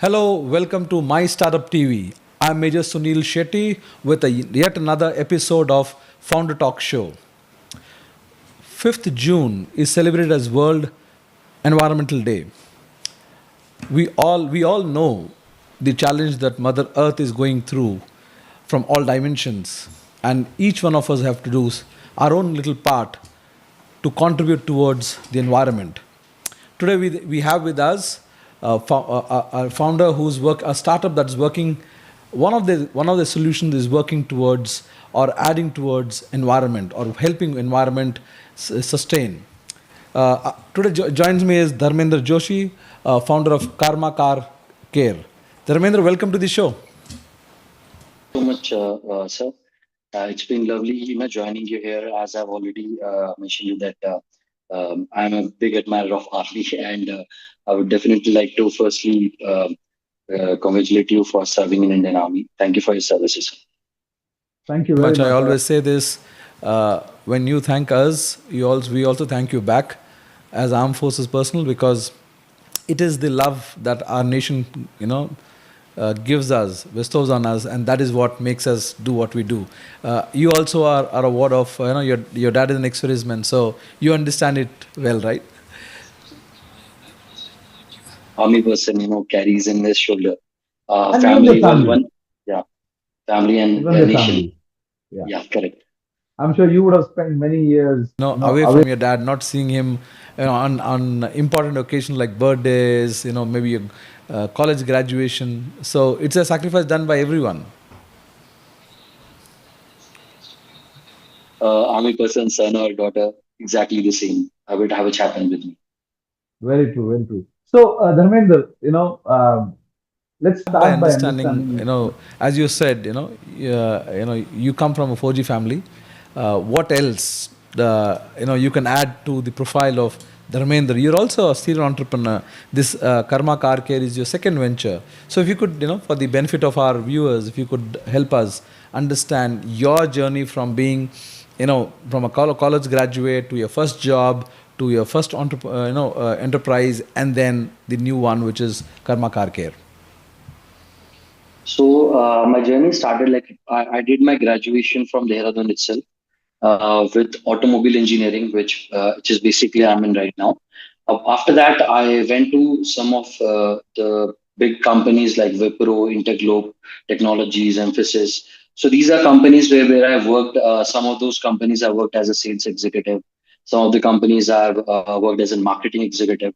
Hello, welcome to My Startup TV. I'm Majorsunilshetty with yet another episode of Founder Talk Show. 5th June is celebrated as World Environmental Day. We all know the challenge that Mother Earth is going through from all dimensions, and each one of us have to do our own little part to contribute towards the environment. Today we have with us a founder who's a startup that's working. One of the solutions is working towards or adding towards environment or helping environment sustain. Today joins me is Dharmender Joshi, founder of Carmma Car Care. Dharmender, welcome to the show. So much, sir. It's been lovely, joining you here. As I've already mentioned you that I'm a big admirer of Army, and I would definitely like to firstly congratulate you for serving in Indian Army. Thank you for your services. Thank you very Much. I much. always say this: when you thank us, we also thank you back as armed forces personnel, because it is the love that our nation, gives us, bestows on us, and that is what makes us do what we do. You also are a ward of, your dad is an ex-serviceman, so you understand it well, right? Army person, carries in his shoulder. And even the Family, family, yeah, family and even the nation. family. Yeah. Yeah, correct. I'm sure you would have spent many years, Away away. from your dad, not seeing him, on important occasions like birthdays, maybe a college graduation. So it's a sacrifice done by everyone. Army person, son or daughter, exactly the same. I would have it happen with me. Very true, very true. So, Dharmender, let's By start by understanding, understanding. as you said, you come from a 4G family. What else, you can add to the profile of Dharmender? You're also a serial entrepreneur. This Carmma Car Care is your second venture. So if you could, for the benefit of our viewers, if you could help us understand your journey from being, from a college graduate to your first job to your first enterprise, and then the new one, which is Carmma Car Care. So my journey started like I did my graduation from Dehradun itself with automobile engineering, which is basically I'm in right now. After that, I went to some of the big companies like Wipro, Interglobe Technologies, Emphasis. So these are companies where I worked. Some of those companies I worked as a sales executive. Some of the companies I've worked as a marketing executive.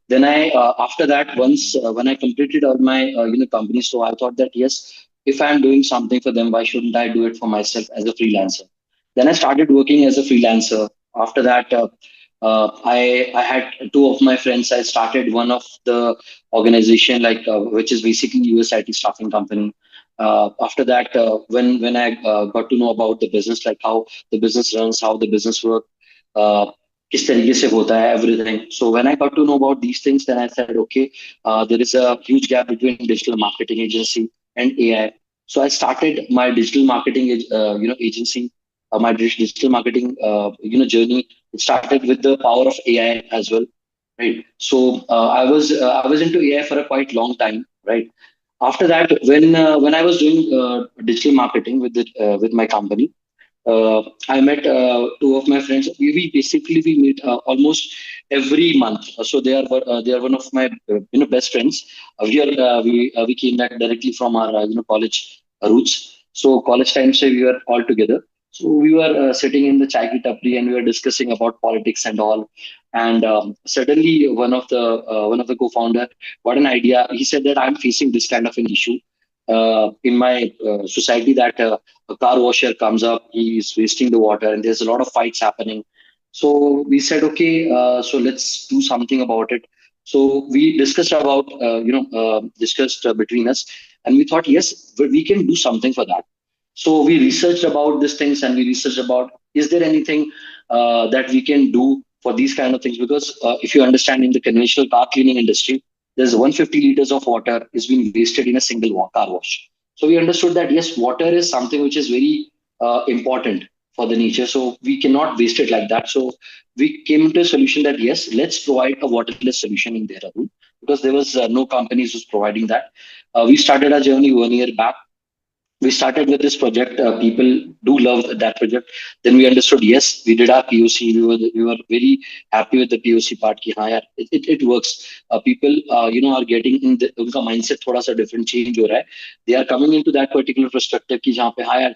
Then I after that once when I completed all my companies, so I thought that yes, if I'm doing something for them, why shouldn't I do it for myself as a freelancer? Then I started working as a freelancer. After that, I had two of my friends. I started one of the organization like which is basically US IT staffing company. After that, when I got to know about the business, like how the business runs, how the business work, uh, किस तरीके से होता है everything. So when I got to know about these things, then I said, okay, there is a huge gap between digital marketing agency and AI. So I started my digital marketing agency, my digital marketing journey. It started with the power of AI as well, right? So I was into AI for a quite long time, right? After that, when I was doing digital marketing with my company, I met two of my friends. We meet almost every month. So they are one of my best friends. We came back directly from our college roots. So college time, say we were all together. So we were sitting in the chai ki tapri and we were discussing about politics and all. And suddenly, one of the co-founder got an idea. He said that I'm facing this kind of an issue in my society, that a car washer comes up, he's wasting the water, and there's a lot of fights happening. So we said, okay, so let's do something about it. So we discussed about discussed between us, and we thought, yes, but we can do something for that. So we researched about these things, and we researched about, is there anything that we can do for these kind of things? Because if you understand, in the conventional car cleaning industry, there's 150 liters of water is being wasted in a single car wash. So we understood that yes, water is something which is very important for the nature. So we cannot waste it like that. So we came to a solution that yes, let's provide a waterless solution in Dehradun, because there was no companies who's providing that. We started our journey 1 year back. We started with this project. People do love that project. Then we understood, yes, we did our POC. We were very happy with the POC part ki, हाँ यार, it works. People are getting in the, उनका mindset थोड़ा सा different change हो रहा है. They are coming into that particular perspective कि जहाँ पे हाँ यार,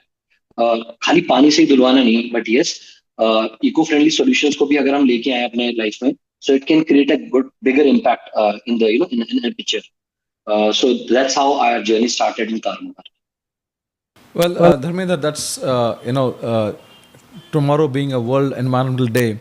खाली पानी से ही धुलवाना नहीं, but yes, eco friendly solutions को भी अगर हम लेके आए अपने लाइफ में, so it can create a good bigger impact in the in a picture. So that's how our journey started in Carmma. Well, Dharmender, that's tomorrow being a World Environmental Day,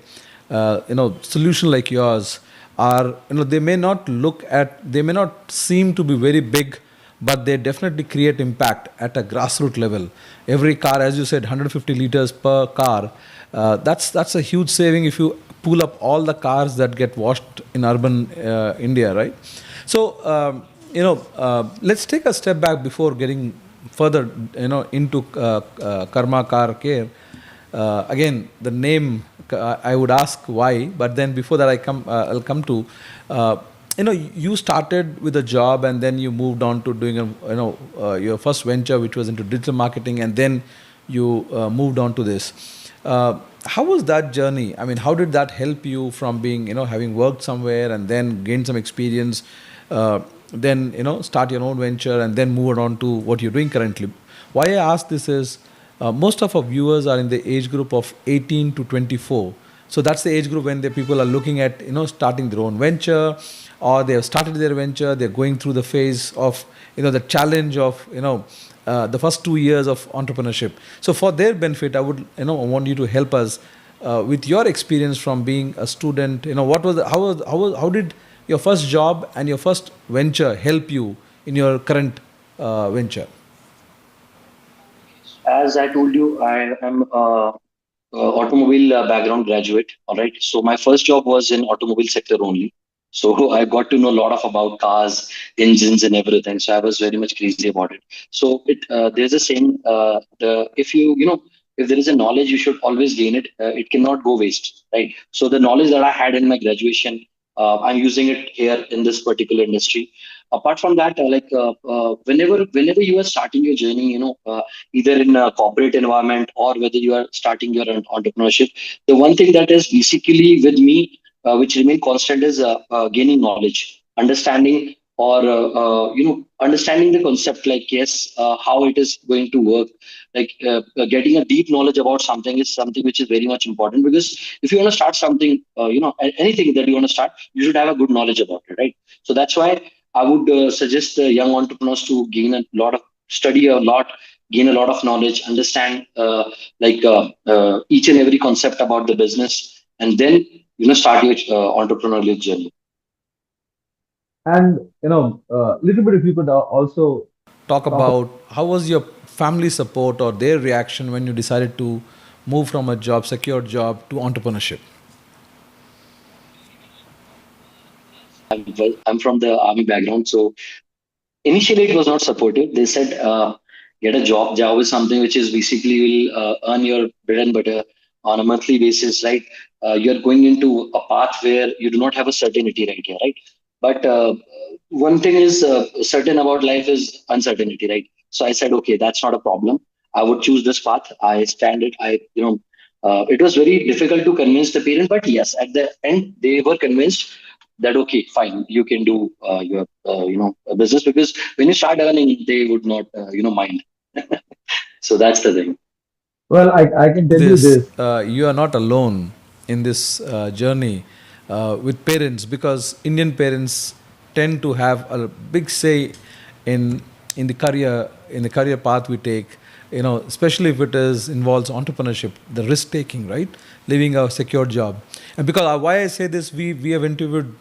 solution like yours are, they may not they may not seem to be very big, but they definitely create impact at a grassroots level. Every car, as you said, 150 liters per car. That's a huge saving if you pull up all the cars that get washed in urban India, right? So, let's take a step back before getting further into Carmma Car Care. Again, the name, I would ask why, but then before that I'll come to you started with a job, and then you moved on to doing your first venture, which was into digital marketing, and then you moved on to this. How was that journey? I mean, how did that help you from being, having worked somewhere and then gained some experience, then, start your own venture and then move on to what you're doing currently? Why I ask this is, most of our viewers are in the age group of 18 to 24. So that's the age group when the people are looking at, starting their own venture, or they have started their venture, they're going through the phase of, the challenge of, the first 2 years of entrepreneurship. So for their benefit, I would, I want you to help us with your experience from being a student. What was how did your first job and your first venture help you in your current venture? As I told you, I am automobile background graduate. All right. So my first job was in automobile sector only. So I got to know a lot of about cars, engines, and everything. So I was very much crazy about it. So there's a saying: the if if there is a knowledge, you should always gain it. It cannot go waste, right? So the knowledge that I had in my graduation, I'm using it here in this particular industry. Apart from that, whenever you are starting your journey, either in a corporate environment or whether you are starting your own entrepreneurship, the one thing that is basically with me, which remain constant, is gaining knowledge, understanding, or understanding the concept, like yes, how it is going to work. Like getting a deep knowledge about something is something which is very much important, because if you want to start something, anything that you want to start, you should have a good knowledge about it, right? So that's why I would suggest young entrepreneurs to gain a lot of study a lot, gain a lot of knowledge, understand each and every concept about the business, and then start your entrepreneurial journey. And little bit if you could also Talk talk about how was your family support or their reaction when you decided to move from a job, secured job, to entrepreneurship? I'm from the army background, so initially it was not supportive. They said, get a job. Job is something which is basically will earn your bread and butter on a monthly basis, right? You're going into a path where you do not have a certainty right here, right? But one thing is certain about life is uncertainty, right? So I said, okay, that's not a problem. I would choose this path. I stand it. It was very difficult to convince the parent, but yes, at the end they were convinced that okay, fine, you can do your a business, because when you start earning, they would not mind. So that's the thing. Well, I can tell you This this. you are not alone in this journey with parents, because Indian parents tend to have a big say in in the career path we take. You know, especially if it is involves entrepreneurship, the risk taking, right? Leaving a secure job. And because why I say this, we have interviewed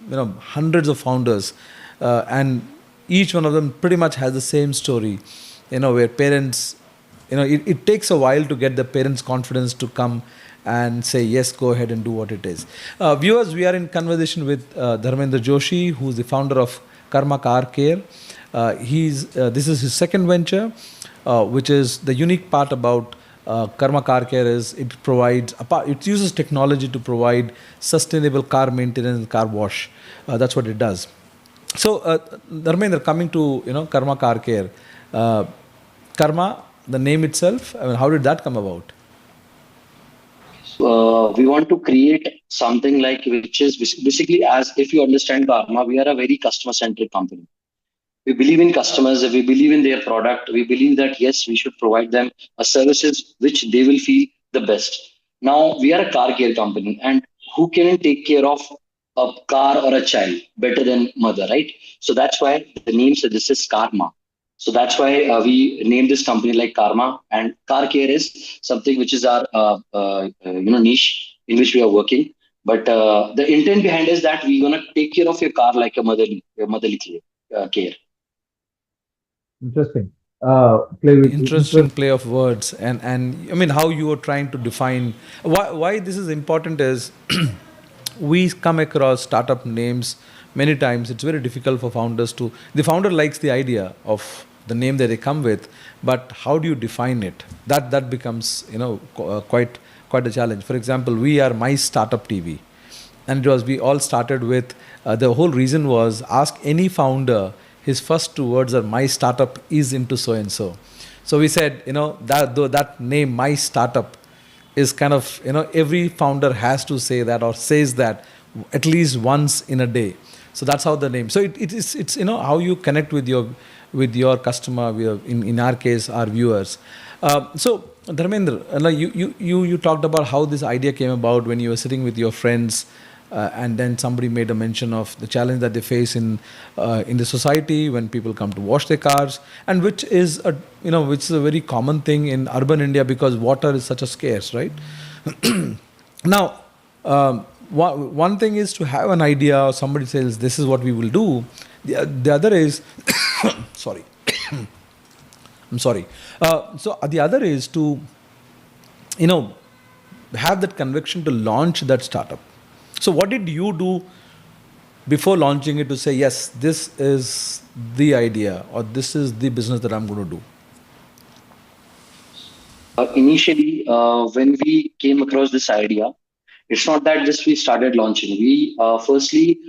hundreds of founders, and each one of them pretty much has the same story. You know, where parents, it takes a while to get the parents confidence to come and say yes, go ahead and do what it is. Viewers, we are in conversation with Dharmender Joshi, who is the founder of Carmma Car Care. He's This is his second venture, which is the unique part about Carmma Car Care is it uses technology to provide sustainable car maintenance and car wash. That's what it does. So, Dharmender, coming to Carmma Car Care, uh, Karma, the name itself, I mean, how did that come about? We want to create something like which is basically, as if you understand Karma, we are a very customer centric company. We believe in customers, we believe in their product, we believe that yes, we should provide them a services which they will feel the best. Now we are a car care company, and who can take care of a car or a child better than mother, right? So that's why the name suggests Karma. So that's why we named this company like Karma, and car care is something which is our niche in which we are working. But the intent behind is that we're gonna take care of your car like a motherly care. Interesting. Play with Interesting interest. play of words, and I mean how you are trying to define why this is important is we come across startup names many times. It's very difficult for founders to. The founder likes the idea of the name that they come with, but how do you define it? That becomes quite a challenge. For example, we are My Startup TV, and it was we all started with the whole reason was ask any founder, his first two words are my startup is into so and so. So we said, that though that name my startup is kind of, every founder has to say that or says that at least once in a day. So that's how the name. So it's how you connect with your customer, in our case our viewers. So Dharmendra, like you talked about how this idea came about when you were sitting with your friends, and then somebody made a mention of the challenge that they face in the society when people come to wash their cars, and which is a very common thing in urban India because water is such a scarce, right? Now, one thing is to have an idea, or somebody says this is what we will do. The other is, sorry, I'm sorry. The other is to, you know, have that conviction to launch that startup. So, what did you do before launching it to say, yes, this is the idea or this is the business that I'm going to do? Initially, when we came across this idea, it's not that just we started launching. We firstly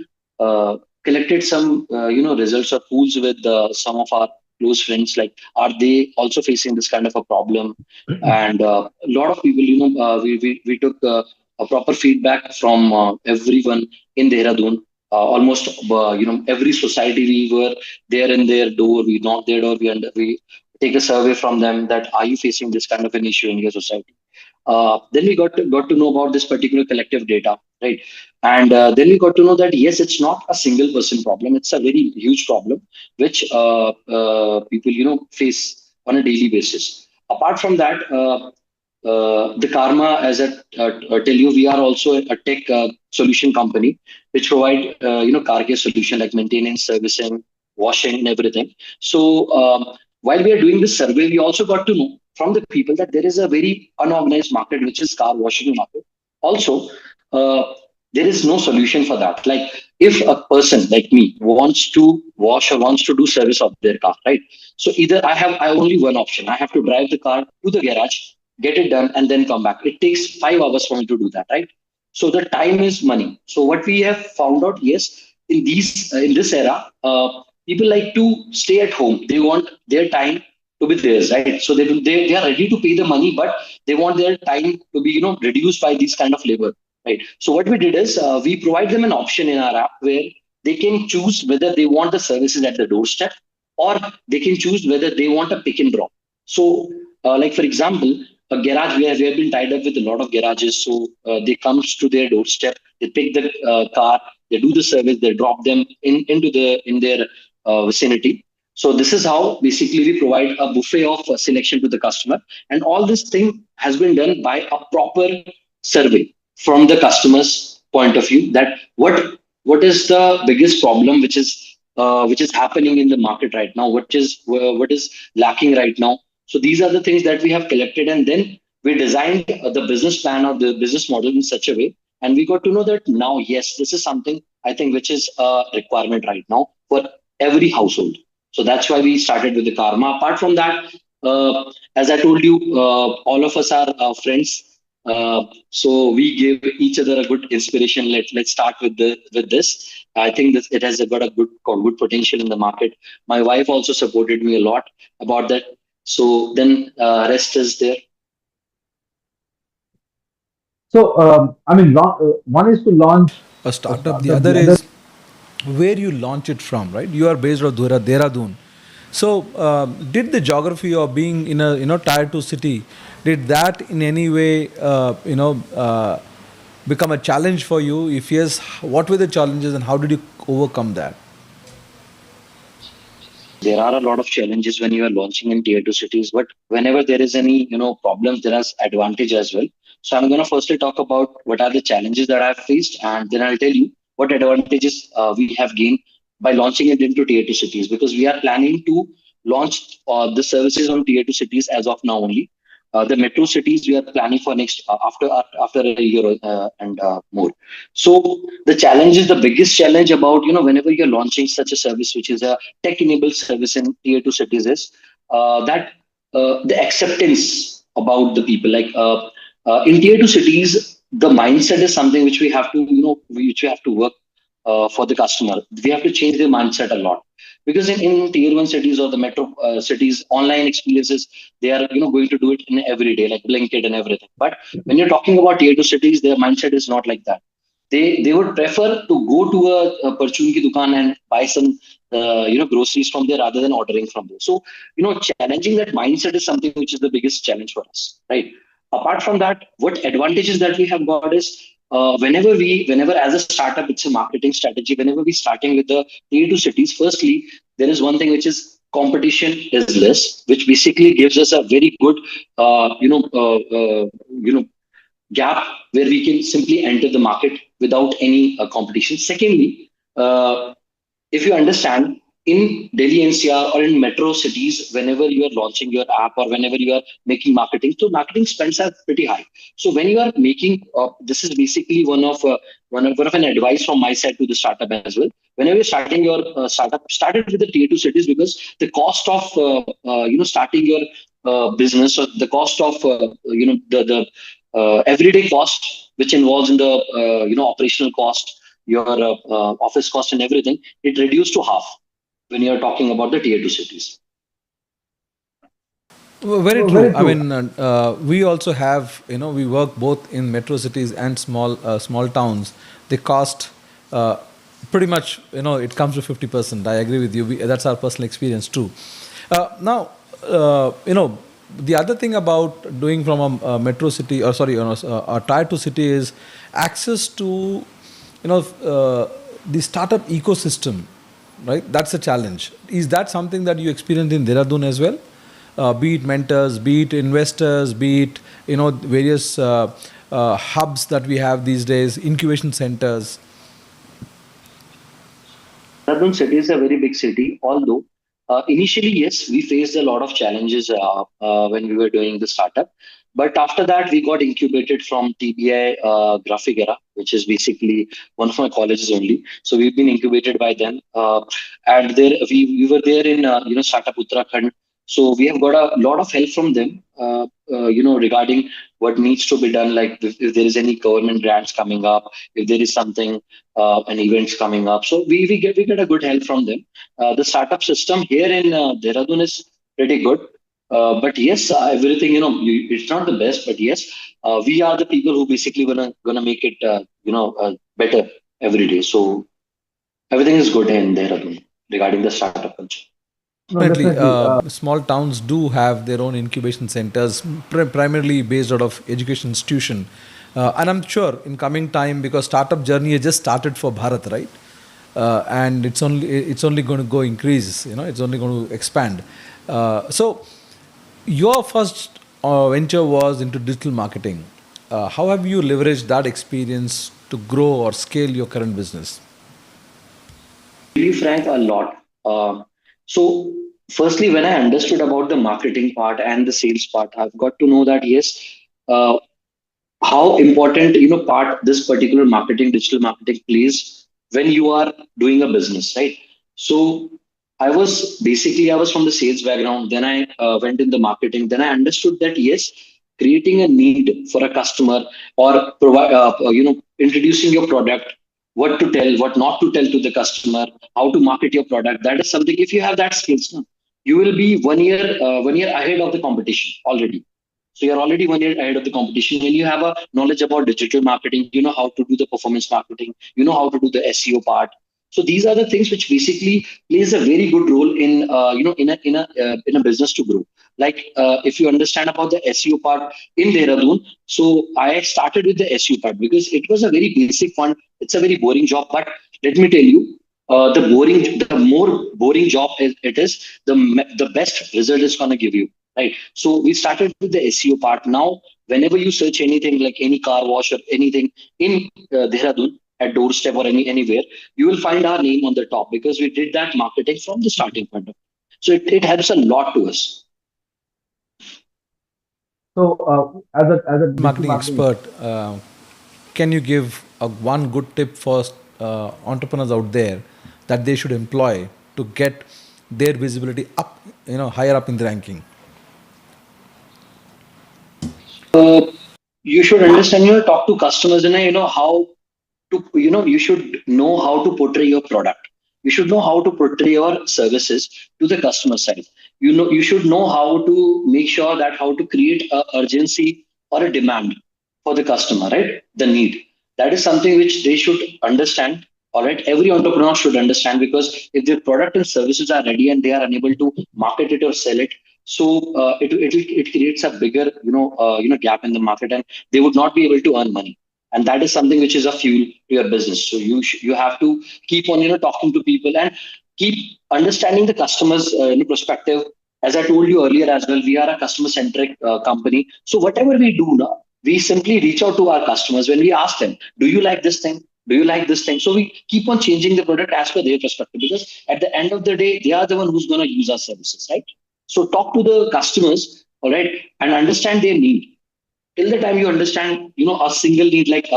collected some results or pools with some of our close friends. Like, are they also facing this kind of a problem? And a lot of people, we took a proper feedback from everyone in Dehradun. Almost every society we were there in their door. We knocked their door. We take a survey from them that are you facing this kind of an issue in your society. Then we got to know about this particular collective data, right? And then we got to know that yes, it's not a single person problem; it's a very huge problem which people face on a daily basis. Apart from that, the Karma, as I tell you, we are also a tech solution company which provide car care solution like maintenance, servicing, washing, and everything. So while we are doing this survey, we also got to know from the people that there is a very unorganized market, which is car washing market. Also, uh, there is no solution for that. Like if a person like me wants to wash or wants to do service of their car, right? So either I have only one option. I have to drive the car to the garage, get it done, and then come back. It takes 5 hours for me to do that, right? So the time is money. So what we have found out, yes, in this era, people like to stay at home. They want their time to be theirs, right? So they are ready to pay the money, but they want their time to be reduced by these kind of labor, right? So what we did is we provide them an option in our app where they can choose whether they want the services at the doorstep, or they can choose whether they want a pick and drop. So, like for example, a garage. We have been tied up with a lot of garages, so they comes to their doorstep. They pick the car, they do the service, they drop them in their vicinity. So this is how basically we provide a buffet of selection to the customer, and all this thing has been done by a proper survey from the customer's point of view, that what is the biggest problem which is happening in the market right now, what is lacking right now. So these are the things that we have collected, and then we designed the business plan or the business model in such a way, and we got to know that now, yes, this is something I think which is a requirement right now for every household. So that's why we started with the Carmma. Apart from that, as I told you, all of us are friends. So we give each other a good inspiration. Let's start with this. I think this it has got a good potential in the market. My wife also supported me a lot about that. So then rest is there. So, one is to launch A a startup. The startup. other The other, is where you launch it from, right? You are based out of Dehradun. So, did the geography of being in a tier two city, did that in any way become a challenge for you? If yes, what were the challenges and how did you overcome that? There are a lot of challenges when you are launching in tier two cities, but whenever there is any problems, there is advantage as well. So I'm going to firstly talk about what are the challenges that I've faced, and then I'll tell you what advantages we have gained by launching it into tier two cities, because we are planning to launch the services on tier two cities as of now only. The metro cities we are planning for next after a year and more. So the challenge is, the biggest challenge about whenever you're launching such a service which is a tech-enabled service in tier two cities is that the acceptance about the people. Like in tier two cities, the mindset is something which we have to which we have to work for the customer. We have to change their mindset a lot, because in tier one cities or the metro cities, online experiences, they are going to do it in every day, like Blinkit and everything. But when you're talking about tier two cities, their mindset is not like that. They would prefer to go to a perchun ki dukan and buy some groceries from there rather than ordering from there. So challenging that mindset is something which is the biggest challenge for us, right? Apart from that, what advantages that we have got is whenever as a startup, it's a marketing strategy. Whenever we starting with the tier two cities, firstly, there is one thing which is competition is less, which basically gives us a very good gap where we can simply enter the market without any competition. Secondly, if you understand, in Delhi NCR or in metro cities, whenever you are launching your app or whenever you are making marketing, so marketing spends are pretty high. So when you are making, this is basically one of an advice from my side to the startup as well. Whenever you're starting your startup, start it with the tier two cities, because the cost of starting your business, or the cost of the everyday cost which involves in the operational cost, your office cost and everything, it reduced to half when you're talking about the tier 2 cities. Very true. very I true. mean, we also have, we work both in metro cities and small towns. They cost pretty much, it comes to 50%. I agree with you. That's our personal experience too. Now, the other thing about doing from a metro city, or sorry, a tier two city is access to, the startup ecosystem, right? That's a challenge. Is that something that you experienced in Dehradun as well? Be it mentors, be it investors, be it various hubs that we have these days, incubation centers. Dehradun city is a very big city, although initially, yes, we faced a lot of challenges when we were doing the startup. But after that, we got incubated from TBI Graphigera, which is basically one of my colleges only. So we've been incubated by them, and there we were there in Startup Uttarakhand. So we have got a lot of help from them, regarding what needs to be done. Like if there is any government grants coming up, if there is something and events coming up. So we get a good help from them. The startup system here in Dehradun is pretty good. But yes, everything it's not the best, but yes, we are the people who basically gonna make it better every day. So everything is good in Dehradun regarding the startup culture. No, Definitely, definitely. small towns do have their own incubation centers, primarily based out of education institution. And I'm sure in coming time, because startup journey has just started for Bharat, right? And it's only going to go increase. It's only going to expand. So, your first venture was into digital marketing. How have you leveraged that experience to grow or scale your current business? Be frank, a lot. So, firstly, when I understood about the marketing part and the sales part, I've got to know that yes, uh, how important part this particular marketing, digital marketing plays when you are doing a business, right? So, I was from the sales background. Then I went in the marketing. Then I understood that yes, creating a need for a customer or provide, introducing your product, what to tell, what not to tell to the customer, how to market your product. That is something. If you have that skills, no, you will be 1 year ahead of the competition already. So you're already 1 year ahead of the competition. When you have a knowledge about digital marketing, you know how to do the performance marketing, you know how to do the SEO part. So these are the things which basically plays a very good role in in a business to grow. Like if you understand about the SEO part in Dehradun, so I started with the SEO part because it was a very basic one. It's a very boring job, but let me tell you, the more boring job it is, the best result is gonna give you, right? So we started with the SEO part. Now, whenever you search anything like any car wash or anything in Dehradun at Doorstep or anywhere, you will find our name on the top because we did that marketing from the starting point of. So it helps a lot to us. So, as a digital Marketing marketing, expert, can you give one good tip for entrepreneurs out there that they should employ to get their visibility up, higher up in the ranking? Uh, you should understand, talk to customers and how to, you should know how to portray your product. You should know how to portray your services to the customer side. You should know how to make sure that how to create a urgency or a demand for the customer, right? The need. That is something which they should understand. All right. Every entrepreneur should understand because if their product and services are ready and they are unable to market it or sell it, so it creates a bigger gap in the market and they would not be able to earn money, and that is something which is a fuel to your business. So you have to keep on talking to people and keep understanding the customers perspective. As I told you earlier as well, we are a customer centric company. So whatever we do now, we simply reach out to our customers when we ask them, do you like this thing, do you like this thing? So we keep on changing the product as per their perspective because at the end of the day they are the one who's going to use our services, right? So talk to the customers, all right, and understand their need. Till the time you understand a single need, like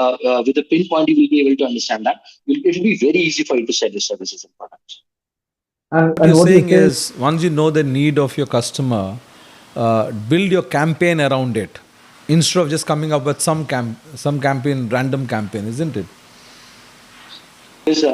with a pinpoint, you will be able to understand that. It will be very easy for you to sell your services and products. What and you're what you're saying saying, is, once you know the need of your customer, build your campaign around it instead of just coming up with some campaign, random campaign, isn't it? Because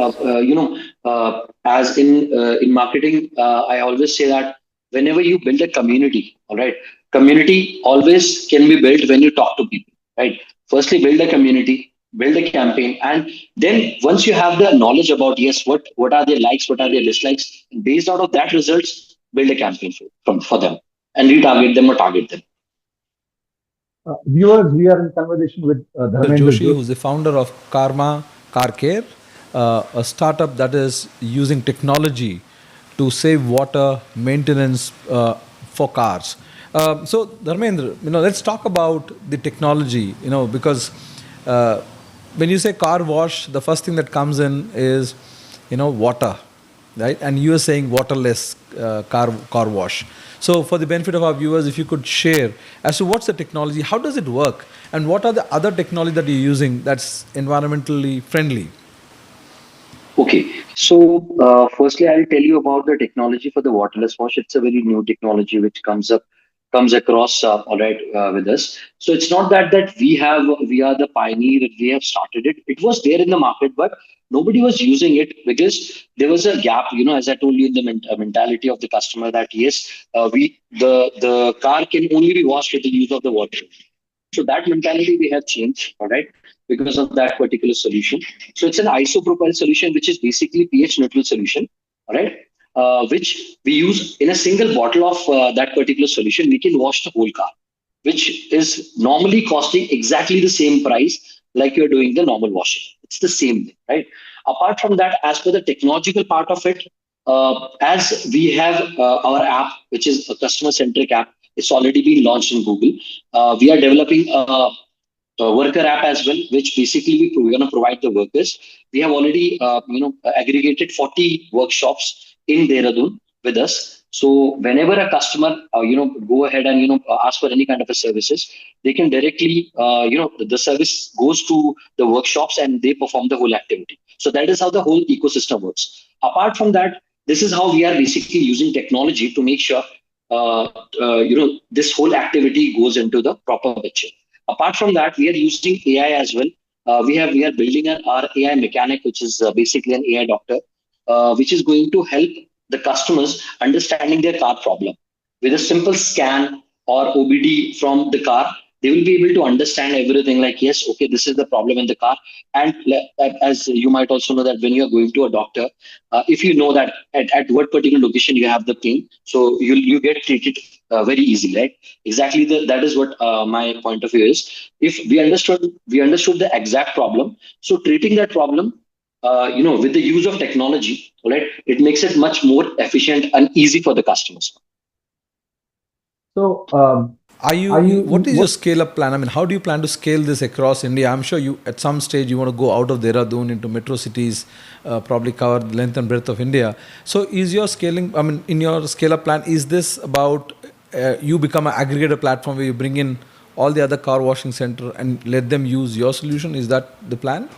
as in marketing, I always say that whenever you build a community, all right, community always can be built when you talk to people, right? Firstly, build a community, build a campaign, and then once you have the knowledge about yes, what are their likes, what are their dislikes, based out of that results, build a campaign for them and retarget them or target them. viewers, we are in conversation with Dharmender Joshi, Joshi. who's the founder of Carmma Car Care, a startup that is using technology to save water maintenance for cars. So, Dharmendra, let's talk about the technology. Because uh, when you say car wash, the first thing that comes in is, water, right? And you are saying waterless car wash. So, for the benefit of our viewers, if you could share as to what's the technology, how does it work, and what are the other technology that you're using that's environmentally friendly? Okay, so firstly, I'll tell you about the technology for the waterless wash. It's a very new technology which comes across all right with us. So it's not that we are the pioneer, we have started it. It was there in the market, but nobody was using it because there was a gap. As I told you, in the mentality of the customer that yes, the car can only be washed with the use of the water. So that mentality we have changed, all right, because of that particular solution. So it's an isopropyl solution, which is basically pH neutral solution, all right. which we use in a single bottle of that particular solution. We can wash the whole car, which is normally costing exactly the same price like you're doing the normal washing. It's the same thing, right? Apart from that, as per the technological part of it, as we have our app, which is a customer centric app, it's already been launched in Google. We are developing a worker app as well, which basically we're going to provide the workers. We have already, aggregated 40 workshops in Dehradun with us. So whenever a customer, go ahead and ask for any kind of a services, they can directly, the service goes to the workshops and they perform the whole activity. So that is how the whole ecosystem works. Apart from that, this is how we are basically using technology to make sure, this whole activity goes into the proper picture. Apart from that, we are using AI as well. We are building our AI mechanic, which is basically an AI doctor, which is going to help the customers understanding their car problem. With a simple scan or OBD from the car, they will be able to understand everything. Like, yes, okay, this is the problem in the car. And as you might also know that when you are going to a doctor, if you know that at what particular location you have the pain, so you get treated very easily, right? Exactly, that is what my point of view is. If we understood the exact problem, so treating that problem, with the use of technology, right, it makes it much more efficient and easy for the customers. So, Are are you? you, What is your what, scale up plan? I mean, how do you plan to scale this across India? I'm sure you, at some stage, you want to go out of Dehradun into metro cities, probably cover the length and breadth of India. So, is your scaling? I mean, in your scale up plan, is this about you become an aggregator platform where you bring in all the other car washing center and let them use your solution? Is that the plan?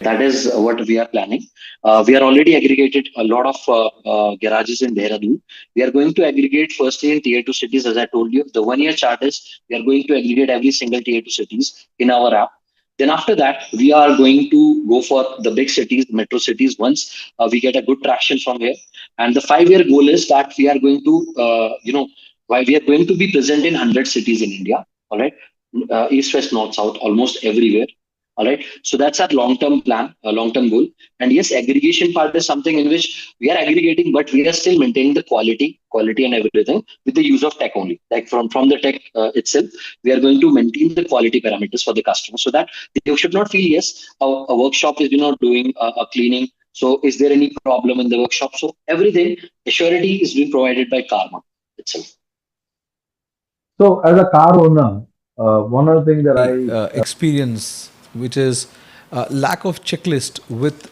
That is what we are planning. We are already aggregated a lot of garages in Dehradun. We are going to aggregate firstly in tier 2 cities, as I told you. The 1 year chart is we are going to aggregate every single tier 2 cities in our app. Then after that, we are going to go for the big cities, metro cities, once we get a good traction from here. And the 5 year goal is that we are going to, why we are going to be present in 100 cities in India. All right. East, west, north, south, almost everywhere. All right. So that's our long-term plan, a long-term goal. And yes, aggregation part is something in which we are aggregating, but we are still maintaining the quality and everything with the use of tech only. Like from the tech itself, we are going to maintain the quality parameters for the customer so that they should not feel, yes, a workshop is doing a cleaning. So is there any problem in the workshop? So everything, surety is being provided by Carmma itself. so as a car owner, one of the things that Experience, which is lack of checklist with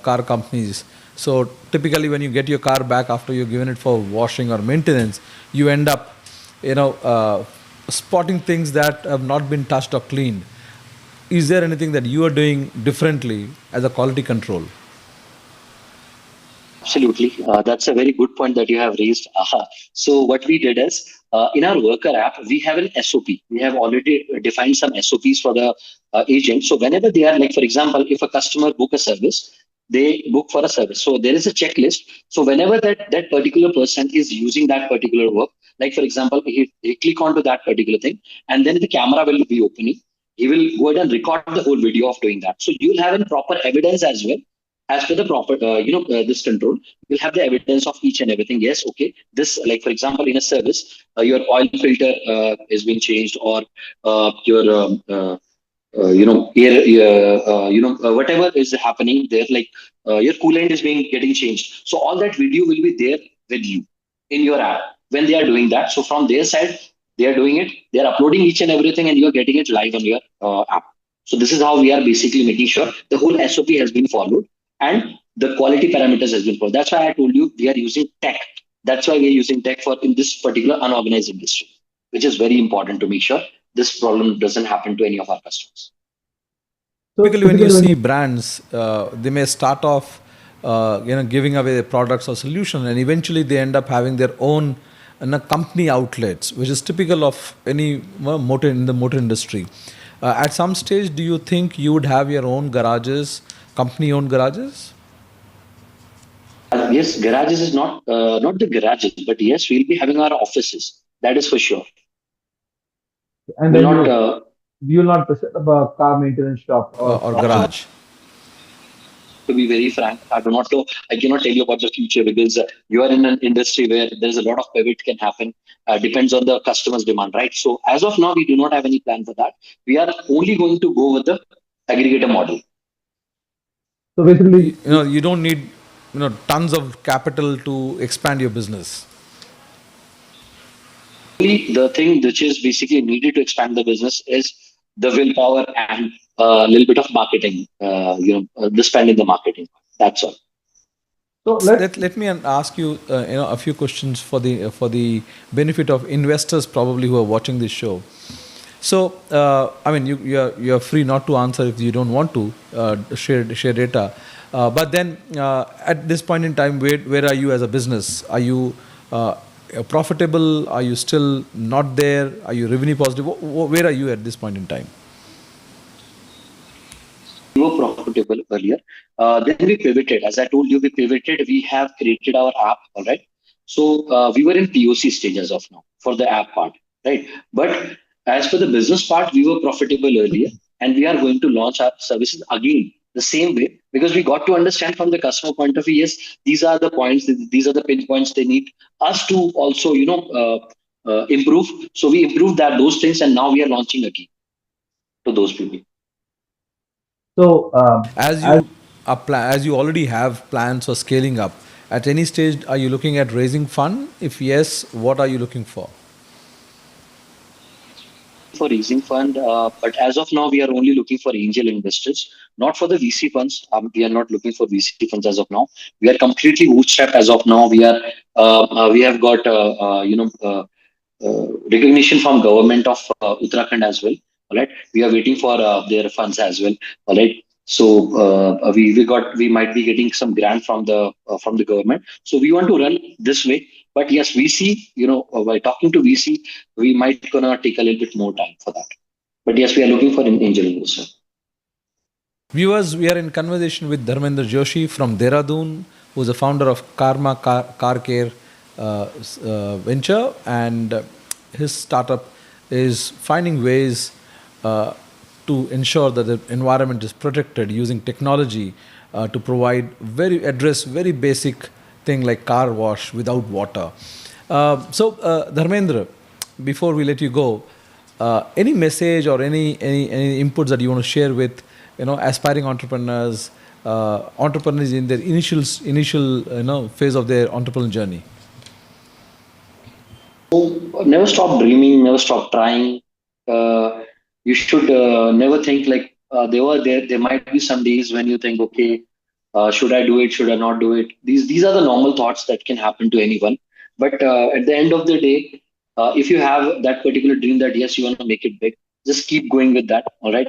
car companies. So typically, when you get your car back after you've given it for washing or maintenance, you end up spotting things that have not been touched or cleaned. Is there anything that you are doing differently as a quality control? Absolutely. That's a very good point that you have raised. So what we did is in our worker app, we have an SOP. We have already defined some SOPs for the agent. So whenever they are, like, for example, if a customer book a service, they book for a service. So there is a checklist. So whenever that particular person is using that particular work, like for example, he click onto that particular thing, and then the camera will be opening. He will go ahead and record the whole video of doing that. So you'll have a proper evidence as well as per the proper this control. You'll have the evidence of each and everything. Yes, okay, this, like for example, in a service, your oil filter is being changed, or your air whatever is happening there, like your coolant is being getting changed. So all that video will be there with you in your app when they are doing that. So from their side, they are doing it, they are uploading each and everything, and you are getting it live on your app. So this is how we are basically making sure the whole SOP has been followed and the quality parameters has been followed. That's why I told you we are using tech. That's why we are using tech for in this particular unorganized industry, which is very important to make sure this problem doesn't happen to any of our customers. so Typically, when you typically when see you, brands, they may start off, giving away their products or solution, and eventually they end up having their own company outlets, which is typical of any motor in the motor industry. At some stage, do you think you would have your own garages, company-owned garages? Yes, garages is not the garages, but yes, we'll be having our offices. That is for sure. and Will then not. you will not set up a car maintenance shop or Or car. garage? to be very frank. I do not know. I cannot tell you about the future because you are in an industry where there's a lot of pivot can happen. Depends on the customer's demand, right? So as of now, we do not have any plan for that. We are only going to go with the aggregator model. So basically, You don't need tons of capital to expand your business. The thing which is basically needed to expand the business is the willpower and a little bit of marketing. The spend in the marketing. That's all. so let's Let me ask you a few questions for the benefit of investors probably who are watching this show. So I mean you're free not to answer if you don't want to share data. But then at this point in time, where are you as a business? Are you profitable? Are you still not there? Are you revenue positive? Where are you at this point in time? We were profitable earlier. Then we pivoted. As I told you, we pivoted. We have created our app, all right? So we were in POC stage as of now for the app part, right? But as for the business part, we were profitable earlier, and we are going to launch our services again the same way because we got to understand from the customer point of view. Yes, these are the points. These are the pinpoints they need us to also, improve. So we improved that those things, and now we are launching again to those people. so As as you as you already have plans for scaling up, at any stage are you looking at raising fund? If yes, what are you looking for? For raising fund, but as of now, we are only looking for angel investors, not for the VC funds. We are not looking for VC funds as of now. We are completely bootstrapped as of now. We have got recognition from government of Uttarakhand as well. All right, we are waiting for their funds as well. All right, so we might be getting some grant from the government. So we want to run this way. But yes, VC, by talking to VC, we might gonna take a little bit more time for that. But yes, we are looking for an angel investor. Viewers, we are in conversation with Dharmender Joshi from Dehradun, who is the founder of Car Care venture, and his startup is finding ways to ensure that the environment is protected using technology to provide address very basic thing like car wash without water. Dharmendra, before we let you go, any message or any inputs that you want to share with aspiring entrepreneurs, entrepreneurs in their initial phase of their entrepreneurial journey? So never stop dreaming, never stop trying. Uh, you should never think like there might be some days when you think, okay, should I do it? Should I not do it? These are the normal thoughts that can happen to anyone. But at the end of the day, if you have that particular dream that yes, you want to make it big, just keep going with that. All right.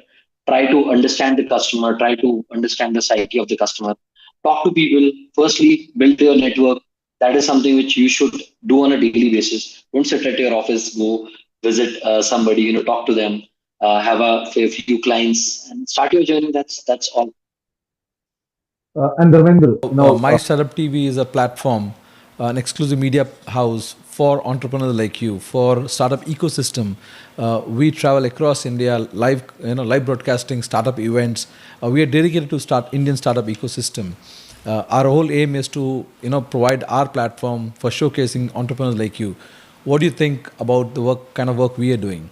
Try to understand the customer. Try to understand the psyche of the customer. Talk to people. Firstly, build your network. That is something which you should do on a daily basis. Don't sit at your office. Go visit somebody. Talk to them. Have a few clients and start your journey. That's all. and Dharmender, My Startup TV is a platform, an exclusive media house for entrepreneurs like you, for startup ecosystem. We travel across India, live broadcasting, startup events. We are dedicated to start Indian startup ecosystem. Our whole aim is to provide our platform for showcasing entrepreneurs like you. What do you think about the kind of work we are doing?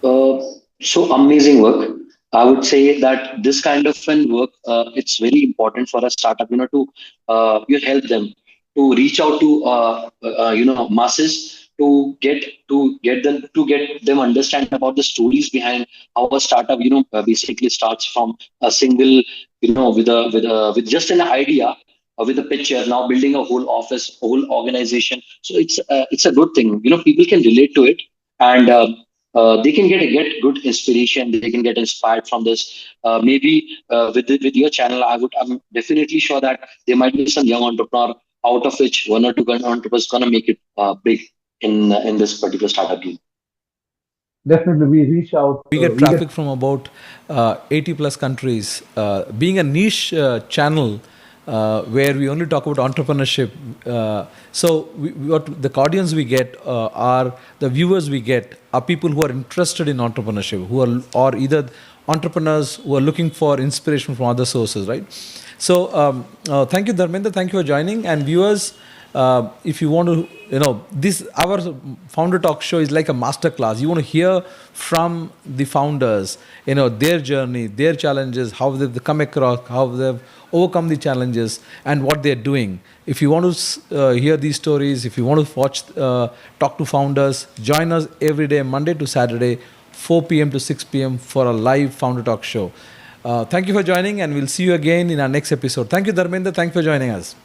Uh, so amazing work. I would say that this kind of an work, it's very important for a startup, to you help them to reach out to masses to get them understand about the stories behind how a startup basically starts from a single with just an idea with a picture now building a whole office, whole organization. So it's a good thing. People can relate to it and. They can get good inspiration. They can get inspired from this. Maybe with your channel, I'm definitely sure that there might be some young entrepreneur out of which one or two entrepreneurs gonna make it big in this particular startup game. definitely we reach out. We get We get traffic from about 80 plus countries. Being a niche channel where we only talk about entrepreneurship, what the audience we get are the viewers we get are people who are interested in entrepreneurship, who are or either entrepreneurs who are looking for inspiration from other sources, right? So thank you, Dharmender. Thank you for joining. And viewers, if you want to, this our founder talk show is like a master class. You want to hear from the founders, their journey, their challenges, how they've come across, how they've overcome the challenges, and what they're doing. If you want to hear these stories, if you want to watch, talk to founders, join us every day, Monday to Saturday, 4 p.m. to 6 p.m. for a live founder talk show. Thank you for joining, and we'll see you again in our next episode. Thank you, Dharmender. Thank you for joining us.